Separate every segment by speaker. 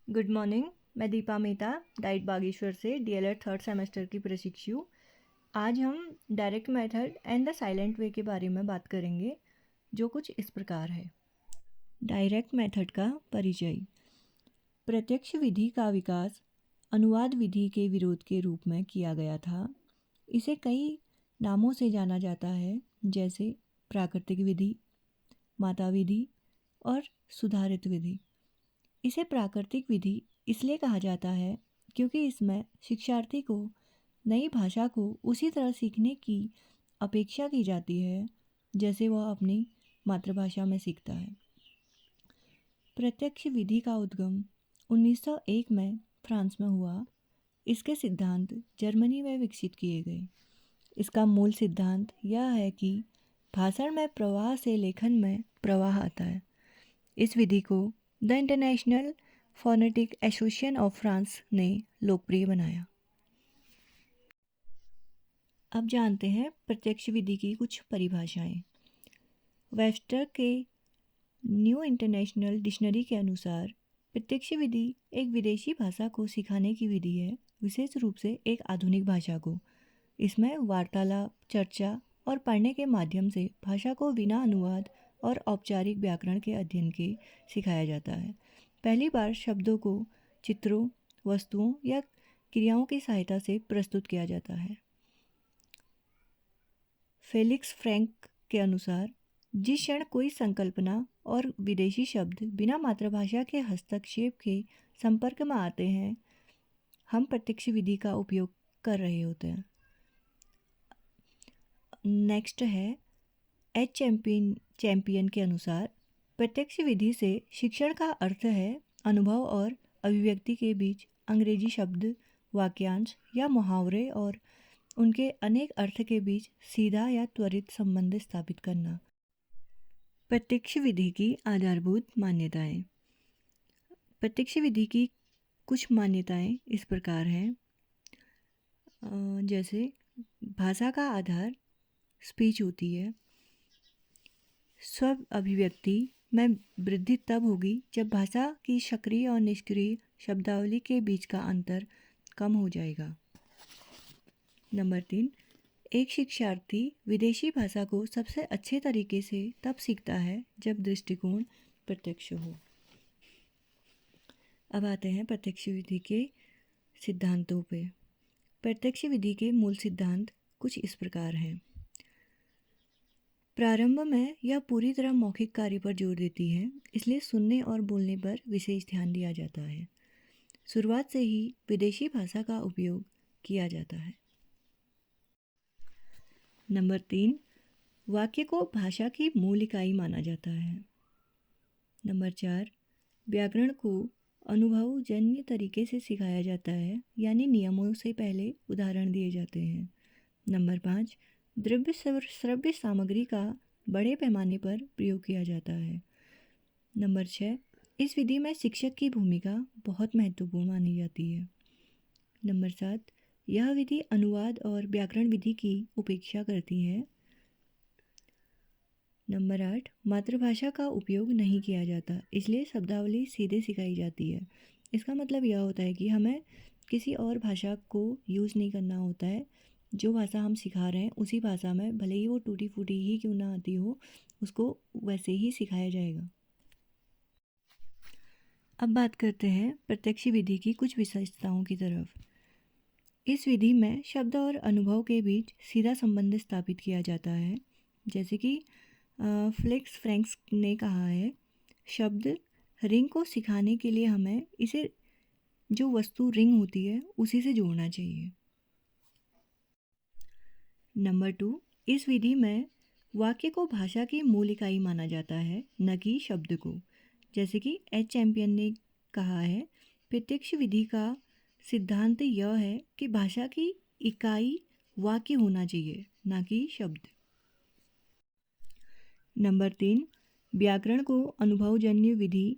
Speaker 1: Good morning. मैं Deepa Mehta diet Bageshwar से DElEd third semester की प्रशिक्षु। आज हम direct method and the silent way के बारे में बात करेंगे, जो कुछ इस प्रकार है। डायरेक्ट मेथड का परिचय। प्रत्यक्ष विधि का विकास अनुवाद विधि के विरोध के रूप में किया गया था। इसे कई नामों से जाना जाता है, जैसे प्राकृतिक विधि, माता विधि और सुधारित विधि। इसे प्राकृतिक विधि इसलिए कहा जाता है क्योंकि इसमें शिक्षार्थी को नई भाषा को उसी तरह सीखने की अपेक्षा की जाती है जैसे वह अपनी मातृभाषा में सीखता है। प्रत्यक्ष विधि का उद्गम 1901 में फ्रांस में हुआ। इसके सिद्धांत जर्मनी में विकसित किए गए। इसका मूल सिद्धांत यह है कि भाषण में प्रवाह से लेखन में प्रवाह आता है। इस विधि को the international phonetic association of France ने लोकप्रिय बनाया। अब जानते हैं प्रत्यक्ष विधि की कुछ परिभाषाएं। वेब्स्टर के न्यू इंटरनेशनल डिक्शनरी के अनुसार प्रत्यक्ष विधि एक विदेशी भाषा को सिखाने की विधि है, विशेष रूप से एक आधुनिक भाषा को। इसमें वार्तालाप, चर्चा और पढ़ने के माध्यम से भाषा को बिना अनुवाद और औपचारिक व्याकरण के अध्ययन के सिखाया जाता है। पहली बार शब्दों को चित्रों, वस्तुओं या क्रियाओं की सहायता से प्रस्तुत किया जाता है। फेलिक्स फ्रैंक के अनुसार जिस क्षण कोई संकल्पना और विदेशी शब्द बिना मातृभाषा के हस्तक्षेप के संपर्क में आते हैं, हम प्रत्यक्ष विधि का उपयोग कर रहे होते हैं। नेक्स्ट है एच चैंपियन के अनुसार प्रत्यक्ष विधि से शिक्षण का अर्थ है अनुभव और अभिव्यक्ति के बीच अंग्रेजी शब्द, वाक्यांश या मुहावरे और उनके अनेक अर्थ के बीच सीधा या त्वरित संबंध स्थापित करना। प्रत्यक्ष विधि की आधारभूत मान्यताएं। प्रत्यक्ष विधि की कुछ मान्यताएं इस प्रकार हैं, जैसे भाषा का आधार स्पीच होती है। स्व अभिव्यक्ति में वृद्धि तब होगी जब भाषा की सक्रिय और निष्क्रिय शब्दावली के बीच का अंतर कम हो जाएगा। नंबर 3, एक शिक्षार्थी विदेशी भाषा को सबसे अच्छे तरीके से तब सीखता है जब दृष्टिकोण प्रत्यक्ष हो। अब आते हैं प्रत्यक्ष विधि के सिद्धांतों पे। प्रत्यक्ष विधि के मूल सिद्धांत कुछ इस प्रकार हैं। प्रारंभ में यह पूरी तरह मौखिक कार्य पर जोर देती है, इसलिए सुनने और बोलने पर विशेष ध्यान दिया जाता है। शुरुआत से ही विदेशी भाषा का उपयोग किया जाता है। नंबर 3, वाक्य को भाषा की मूल इकाई माना जाता है। नंबर 4, व्याकरण को अनुभवजन्य तरीके से सिखाया जाता है, यानी नियमों से पहले उदाहरण दिए जाते हैं। नंबर 5, द्रव्य श्रव्य सामग्री का बड़े पैमाने पर प्रयोग किया जाता है। नंबर 6, इस विधि में शिक्षक की भूमिका बहुत महत्वपूर्ण मानी जाती है। नंबर 7, यह विधि अनुवाद और व्याकरण विधि की उपेक्षा करती है। नंबर 8, मातृभाषा का उपयोग नहीं किया जाता, इसलिए शब्दावली सीधे सिखाई जाती है। इसका मतलब यह होता है कि हमें किसी और भाषा को यूज़ नहीं करना होता है। जो भाषा हम सिखा रहे हैं उसी भाषा में, भले ही वो टूटी फूटी ही क्यों ना आती हो, उसको वैसे ही सिखाया जाएगा। अब बात करते हैं प्रत्यक्ष विधि की कुछ विशेषताओं की तरफ। इस विधि में शब्द और अनुभव के बीच सीधा संबंध स्थापित किया जाता है, जैसे कि फ्लेक्स फ्रैंक्स ने कहा है, शब्द रिंग को सिखाने के लिए हमें इसे जो वस्तु रिंग होती है उसी से जोड़ना चाहिए। नंबर 2, इस विधि में वाक्य को भाषा की मूल इकाई माना जाता है, न कि शब्द को। जैसे कि एच चैंपियन ने कहा है, प्रत्यक्ष विधि का सिद्धांत यह है कि भाषा की इकाई वाक्य होना चाहिए, न कि शब्द। नंबर 3, व्याकरण को अनुभवजन्य विधि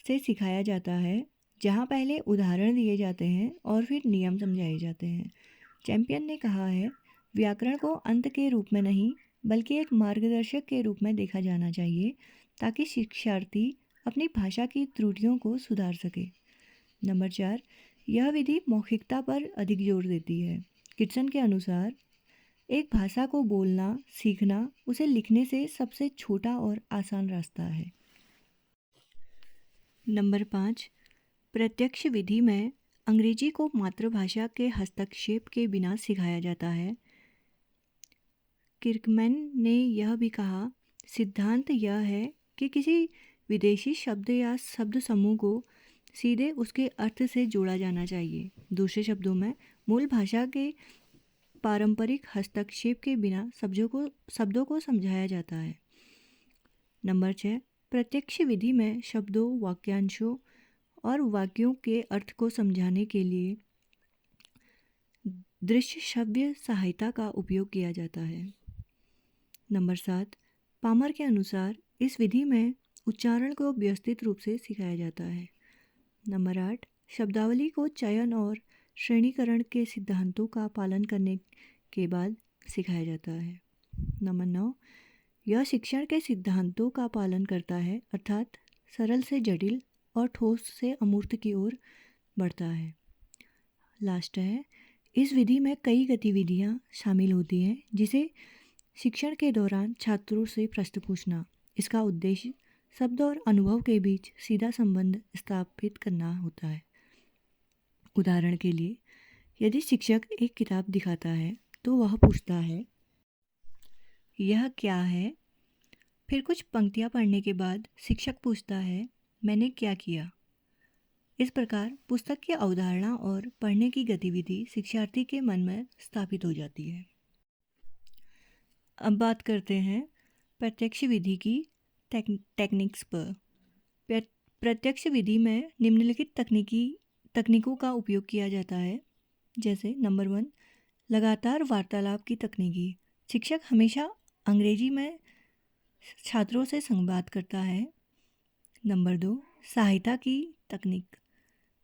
Speaker 1: से सिखाया जाता है, जहाँ पहले उदाहरण दिए जाते हैं और फिर नियम समझाए जाते हैं। चैंपियन ने कहा है, व्याकरण को अंत के रूप में नहीं बल्कि एक मार्गदर्शक के रूप में देखा जाना चाहिए, ताकि शिक्षार्थी अपनी भाषा की त्रुटियों को सुधार सके। नंबर 4, यह विधि मौखिकता पर अधिक जोर देती है। किटसन के अनुसार एक भाषा को बोलना सीखना उसे लिखने से सबसे छोटा और आसान रास्ता है। नंबर 5, प्रत्यक्ष विधि में अंग्रेजी को मातृभाषा के हस्तक्षेप के बिना सिखाया जाता है। किर्कमैन ने यह भी कहा, सिद्धांत यह है कि किसी विदेशी शब्द या शब्द समूह को सीधे उसके अर्थ से जोड़ा जाना चाहिए। दूसरे शब्दों में मूल भाषा के पारंपरिक हस्तक्षेप के बिना शब्दों को समझाया जाता है। नंबर 6, प्रत्यक्ष विधि में शब्दों, वाक्यांशों और वाक्यों के अर्थ को समझाने के लिए दृश्य श्रव्य सहायता का उपयोग किया जाता है। नंबर 7, पामर के अनुसार इस विधि में उच्चारण को व्यवस्थित रूप से सिखाया जाता है। नंबर 8, शब्दावली को चयन और श्रेणीकरण के सिद्धांतों का पालन करने के बाद सिखाया जाता है। नंबर 9, यह शिक्षण के सिद्धांतों का पालन करता है, अर्थात सरल से जटिल और ठोस से अमूर्त की ओर बढ़ता है। लास्ट है, इस विधि में कई गतिविधियाँ शामिल होती हैं, जिसे शिक्षण के दौरान छात्रों से प्रश्न पूछना। इसका उद्देश्य शब्द और अनुभव के बीच सीधा संबंध स्थापित करना होता है। उदाहरण के लिए, यदि शिक्षक एक किताब दिखाता है तो वह पूछता है, यह क्या है? फिर कुछ पंक्तियाँ पढ़ने के बाद शिक्षक पूछता है, मैंने क्या किया? इस प्रकार पुस्तक की अवधारणा और पढ़ने की गतिविधि शिक्षार्थी के मन में स्थापित हो जाती है। अब बात करते हैं प्रत्यक्ष विधि की टेक्निक्स पर। प्रत्यक्ष विधि में निम्नलिखित तकनीकों का उपयोग किया जाता है, जैसे नंबर 1, लगातार वार्तालाप की तकनीकी। शिक्षक हमेशा अंग्रेजी में छात्रों से संवाद करता है। नंबर 2, सहायता की तकनीक।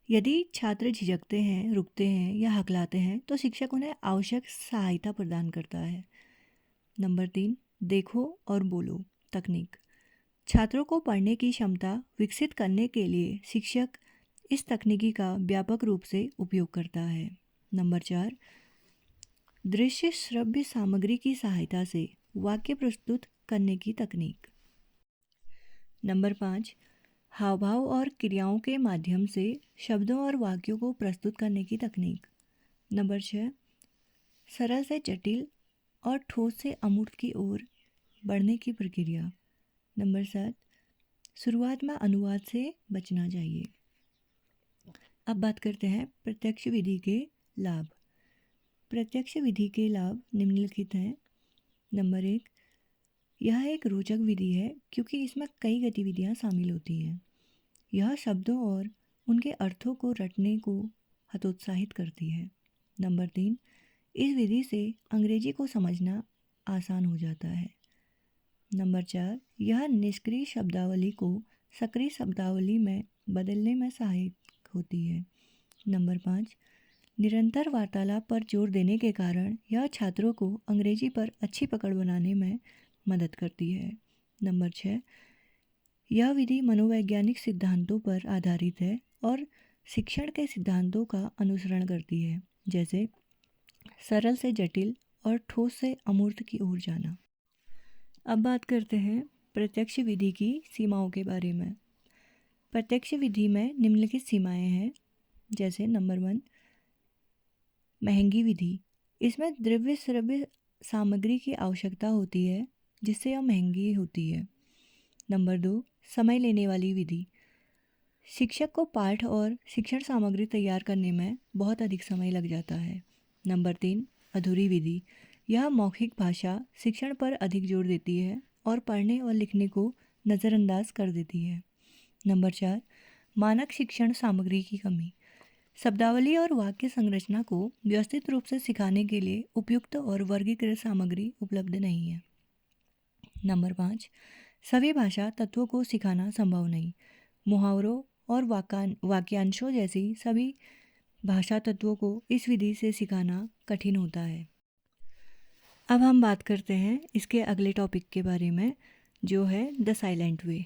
Speaker 1: यदि छात्र झिझकते हैं, रुकते हैं या हकलाते हैं तो शिक्षक उन्हें आवश्यक सहायता प्रदान करता है। नंबर 3, देखो और बोलो तकनीक। छात्रों को पढ़ने की क्षमता विकसित करने के लिए शिक्षक इस तकनीकी का व्यापक रूप से उपयोग करता है। नंबर 4, दृश्य श्रव्य सामग्री की सहायता से वाक्य प्रस्तुत करने की तकनीक। नंबर 5, हाव भाव और क्रियाओं के माध्यम से शब्दों और वाक्यों को प्रस्तुत करने की तकनीक। नंबर 6, सरल से जटिल और ठोस से अमूर्त की ओर बढ़ने की प्रक्रिया। नंबर 7, शुरुआत में अनुवाद से बचना चाहिए। अब बात करते हैं प्रत्यक्ष विधि के लाभ। प्रत्यक्ष विधि के लाभ निम्नलिखित हैं। नंबर 1, यह एक रोचक विधि है क्योंकि इसमें कई गतिविधियां शामिल होती हैं। यह शब्दों और उनके अर्थों को रटने को हतोत्साहित करती है। नंबर 3, इस विधि से अंग्रेजी को समझना आसान हो जाता है। नंबर 4, यह निष्क्रिय शब्दावली को सक्रिय शब्दावली में बदलने में सहायक होती है। नंबर 5, निरंतर वार्तालाप पर जोर देने के कारण यह छात्रों को अंग्रेजी पर अच्छी पकड़ बनाने में मदद करती है। नंबर 6, यह विधि मनोवैज्ञानिक सिद्धांतों पर आधारित है और शिक्षण के सिद्धांतों का अनुसरण करती है, जैसे सरल से जटिल और ठोस से अमूर्त की ओर जाना। अब बात करते हैं प्रत्यक्ष विधि की सीमाओं के बारे में। प्रत्यक्ष विधि में निम्नलिखित सीमाएं हैं, जैसे नंबर 1, महंगी विधि। इसमें द्रव्य श्रव्य सामग्री की आवश्यकता होती है, जिससे यह महंगी होती है। नंबर 2, समय लेने वाली विधि। शिक्षक को पाठ और शिक्षण सामग्री तैयार करने में बहुत अधिक समय लग जाता है। नंबर 3, अधूरी विधि। यह मौखिक भाषा शिक्षण पर अधिक जोर देती है और पढ़ने और लिखने को नज़रअंदाज कर देती है। नंबर 4, मानक शिक्षण सामग्री की कमी। शब्दावली और वाक्य संरचना को व्यवस्थित रूप से सिखाने के लिए उपयुक्त और वर्गीकृत सामग्री उपलब्ध नहीं है। नंबर 5, सभी भाषा तत्वों को सिखाना संभव नहीं। मुहावरों और वाक्यांशों जैसी सभी भाषा तत्वों को इस विधि से सिखाना कठिन होता है। अब हम बात करते हैं इसके अगले टॉपिक के बारे में, जो है the silent way.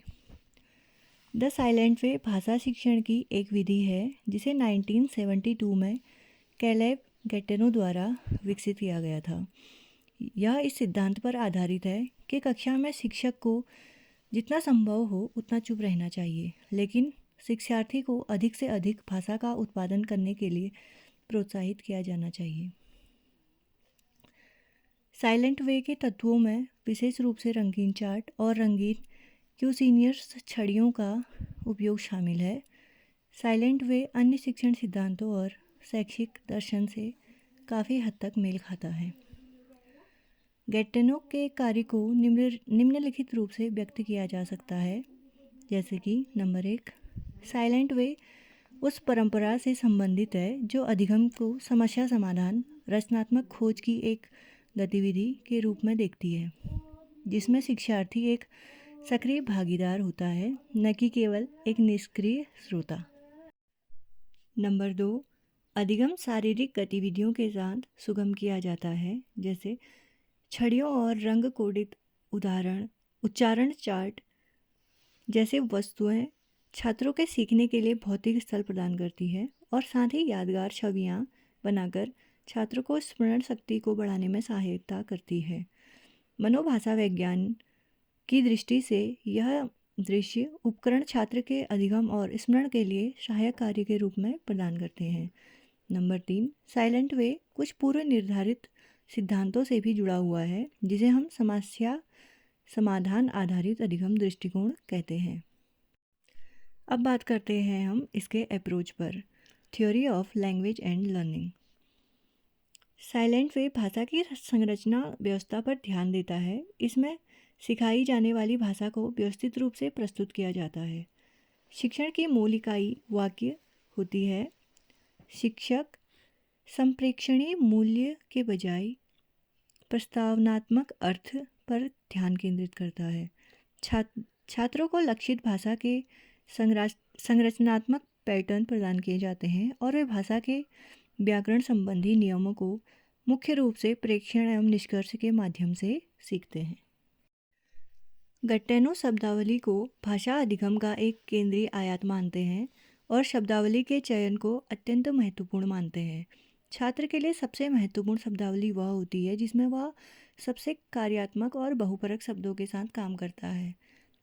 Speaker 1: The silent way भाषा शिक्षण की एक विधि है जिसे 1972 में कैलेब गेटेनो द्वारा विकसित किया गया था। यह इस सिद्धांत पर आधारित है कि कक्षा में शिक्षक को जितना संभव हो उतना चुप रहना चाहिए, लेकिन शिक्षार्थी को अधिक से अधिक भाषा का उत्पादन करने के लिए प्रोत्साहित किया जाना चाहिए। साइलेंट वे के तत्वों में विशेष रूप से रंगीन चार्ट और रंगीन क्यूसीनियर्स छड़ियों का उपयोग शामिल है। साइलेंट वे अन्य शिक्षण सिद्धांतों और शैक्षिक दर्शन से काफ़ी हद तक मेल खाता है। गेटेनो के कार्य को निम्नलिखित रूप से व्यक्त किया जा सकता है, जैसे कि नंबर 1, साइलेंट वे उस परंपरा से संबंधित है जो अधिगम को समस्या समाधान रचनात्मक खोज की एक गतिविधि के रूप में देखती है, जिसमें शिक्षार्थी एक सक्रिय भागीदार होता है, न कि केवल एक निष्क्रिय श्रोता। नंबर 2, अधिगम शारीरिक गतिविधियों के साथ सुगम किया जाता है, जैसे छड़ियों और रंग कोडित उच्चारण चार्ट जैसे वस्तुएं छात्रों के सीखने के लिए भौतिक स्थल प्रदान करती है और साथ ही यादगार छवियां बनाकर छात्रों को स्मरण शक्ति को बढ़ाने में सहायता करती है। मनोभाषा विज्ञान की दृष्टि से यह दृश्य उपकरण छात्र के अधिगम और स्मरण के लिए सहायक कार्य के रूप में प्रदान करते हैं। नंबर 3, साइलेंट वे कुछ पूर्व निर्धारित सिद्धांतों से भी जुड़ा हुआ है, जिसे हम समस्या समाधान आधारित अधिगम दृष्टिकोण कहते हैं। अब बात करते हैं हम इसके अप्रोच पर। Theory of language and learning. Silent way भाषा की संरचना व्यवस्था पर ध्यान देता है। इसमें सिखाई जाने वाली भाषा को व्यवस्थित रूप से प्रस्तुत किया जाता है। शिक्षण की मूल इकाई वाक्य होती है। शिक्षक संप्रेषणीय मूल्य के बजाय प्रस्तावनात्मक अर्थ पर ध्यान केंद्रित करता है। छात्रों को लक्षित भाषा के संरचनात्मक पैटर्न प्रदान किए जाते हैं और वे भाषा के व्याकरण संबंधी नियमों को मुख्य रूप से प्रेक्षण एवं निष्कर्ष के माध्यम से सीखते हैं। गेटेनो शब्दावली को भाषा अधिगम का एक केंद्रीय आयात मानते हैं और शब्दावली के चयन को अत्यंत महत्वपूर्ण मानते हैं। छात्र के लिए सबसे महत्वपूर्ण शब्दावली वह होती है जिसमें वह सबसे कार्यात्मक और बहुपरक शब्दों के साथ काम करता है,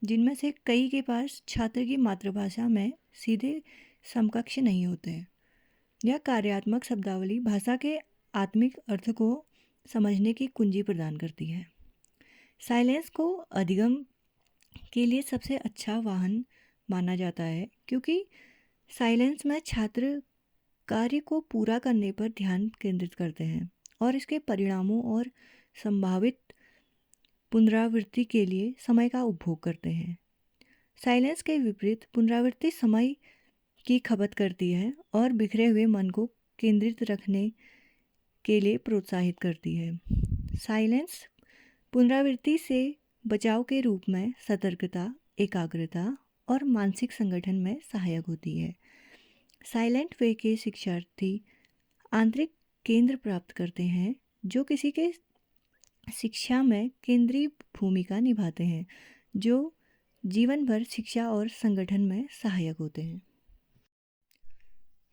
Speaker 1: जिनमें से कई के पास छात्र की मातृभाषा में सीधे समकक्ष नहीं होते हैं। यह कार्यात्मक शब्दावली भाषा के आत्मिक अर्थ को समझने की कुंजी प्रदान करती है। साइलेंस को अधिगम के लिए सबसे अच्छा वाहन माना जाता है, क्योंकि साइलेंस में छात्र कार्य को पूरा करने पर ध्यान केंद्रित करते हैं और इसके परिणामों और संभावित पुनरावृत्ति के लिए समय का उपभोग करते हैं। साइलेंस के विपरीत पुनरावृत्ति समय की खपत करती है और बिखरे हुए मन को केंद्रित रखने के लिए प्रोत्साहित करती है। साइलेंस पुनरावृत्ति से बचाव के रूप में सतर्कता, एकाग्रता और मानसिक संगठन में सहायक होती है। साइलेंट वे के शिक्षार्थी आंतरिक केंद्र प्राप्त करते हैं जो किसी के शिक्षा में केंद्रीय भूमिका निभाते हैं, जो जीवन भर शिक्षा और संगठन में सहायक होते हैं।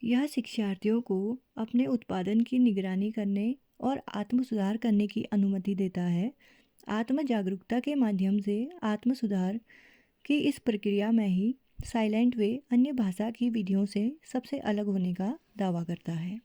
Speaker 1: यह शिक्षार्थियों को अपने उत्पादन की निगरानी करने और आत्म सुधार करने की अनुमति देता है। आत्म जागरूकता के माध्यम से आत्म सुधार की इस प्रक्रिया में ही साइलेंट वे अन्य भाषा की विधियों से सबसे अलग होने का दावा करता है।